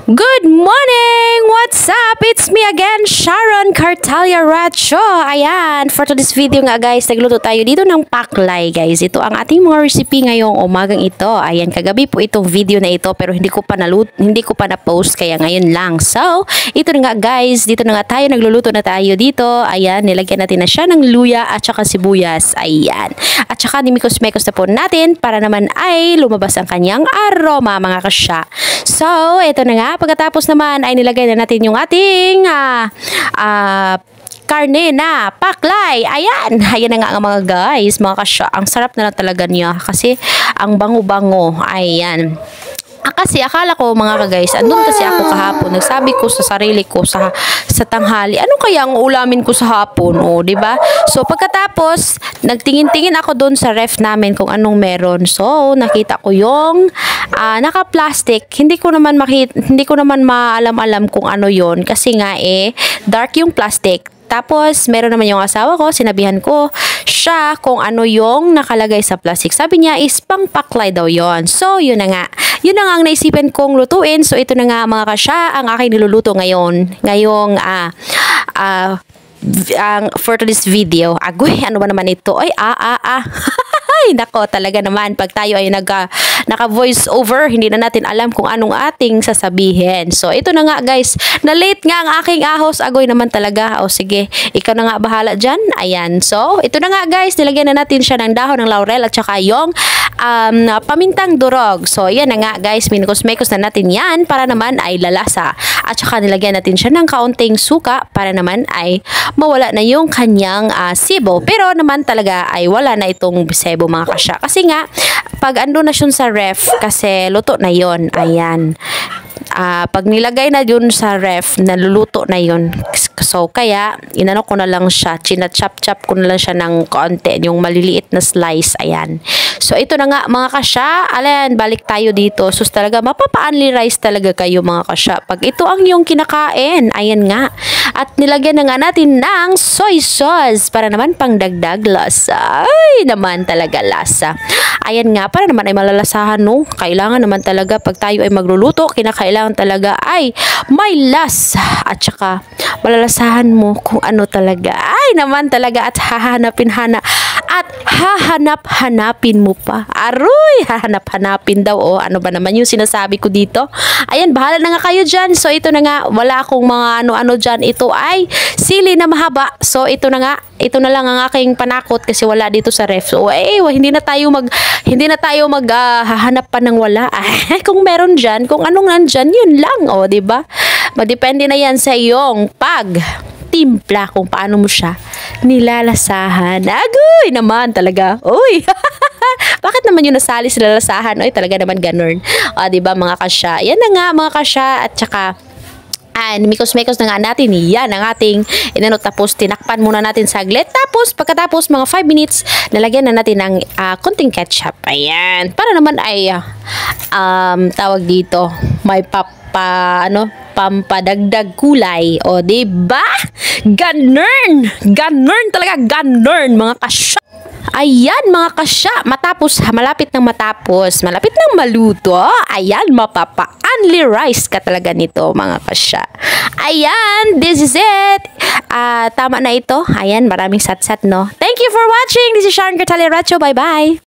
Good morning! What's up? It's me again, Sharon Cartalia Racho. Ayan, for today's video nga guys, nagluto tayo dito ng paklay guys. Ito ang ating mga recipe ngayong umagang ito. Ayan, kagabi po itong video na ito pero hindi ko pa na-post kaya ngayon lang. So, ito na nga guys, dito na nga tayo, nagluluto na tayo dito. Ayan, nilagyan natin na siya ng luya at saka sibuyas. Ayan. At saka nimikos-mekos na po natin para naman ay lumabas ang kanyang aroma mga kasya. So, ito na nga. Pagkatapos naman ay nilagay na natin yung ating karne na paklay. Ayan. Ayan na nga mga guys. Mga kasya. Ang sarap na lang talaga niya. Kasi ang bango-bango. Ayan. Kasi akala ko mga ka-guys, andun kasi ako kahapon, nagsabi ko sa sarili ko sa tanghali, ano kaya ang ulamin ko sa hapon, o, di ba? So pagkatapos, nagtingin-tingin ako doon sa ref namin kung anong meron. So nakita ko yung naka-plastic. Hindi ko naman maalam-alam kung ano yon kasi nga dark yung plastic. Tapos, meron naman yung asawa ko, sinabihan ko siya kung ano yung nakalagay sa plastic. Sabi niya is pang paklay daw yon. So, yun na nga. Yun na nga ang naisipan kong lutuin. So, ito na nga mga kasya, ang aking niluluto ngayon. Ngayong, for today's video. Agoy, ano ba naman ito? Ay, Ay, nako, talaga naman. Pag tayo ay naka-voice over, hindi na natin alam kung anong ating sasabihin. So, ito na nga guys. Na-late nga ang aking ahos. Agoy naman talaga. O sige, ikaw na nga bahala dyan. Ayan. So, ito na nga guys. Nilagyan na natin siya ng dahon ng laurel at saka yung pamintang durog. So, yan na nga guys. Minukos-mekos na natin yan para naman ay lalasa. At saka nilagyan natin siya ng kaunting suka para naman ay mawala na yung kanyang sibo. Pero naman talaga ay wala na itong sebo mga kasya. Kasi nga, pag ando na siya sa ref, kasi luto na yon. Ayan. Pag nilagay na yun sa ref, naluluto na yun. So, kaya, inano ko na lang siya, chop-chop ko na lang siya ng konti, yung maliliit na slice, ayan. So, ito na nga, mga kasya, ayan, balik tayo dito. So, talaga, mapapa-only rice talaga kayo, mga kasya. Pag ito ang yung kinakain, ayan nga. At nilagyan na nga natin ng soy sauce, para naman pangdagdag lasa. Ay, naman talaga lasa. Ayan nga, para naman ay malalasahan, no? Kailangan naman talaga, pag tayo ay magluluto, kinakailangan talaga ay may lasa. At saka, malalasahan mo kung ano talaga. Ay, naman talaga, at hahanap-hanapin mo pa. Aroy, hahanap-hanapin daw. O, ano ba naman yung sinasabi ko dito? Ayan, bahala na nga kayo dyan. So, ito na nga, wala akong mga ano-ano dyan. Ito ay sili na mahaba. So, ito na nga, ito na lang ang aking panakot kasi wala dito sa ref. So, hindi na tayo maghahanap pa ng wala. Kung meron dyan, kung anong nandyan, yun lang. O, diba? Madepende na yan sa iyong timpla kung paano mo siya nilalasahan. Agoy naman talaga. Uy! Bakit naman yung nasali sa lalasahan? Uy, talaga naman ganun. O, diba mga kasya? Yan na nga mga kasya. At saka, mikos-mekos na nga natin. Yan ang ating inano. Tapos, tinakpan muna natin saglit. Tapos, pagkatapos, mga 5 minutes, nalagyan na natin ng konting ketchup. Ayan. Para naman ay, tawag dito, may pampadagdag kulay. O, diba? Ganun talaga, ganun, mga kasya. Ayan, mga kasya, malapit nang maluto, ayan, mapapa-only rice ka talaga nito, mga kasya. Ayan, this is it. Tama na ito. Ayan, maraming sat-sat, no? Thank you for watching. This is Sharon Cartalia Racho. Bye-bye.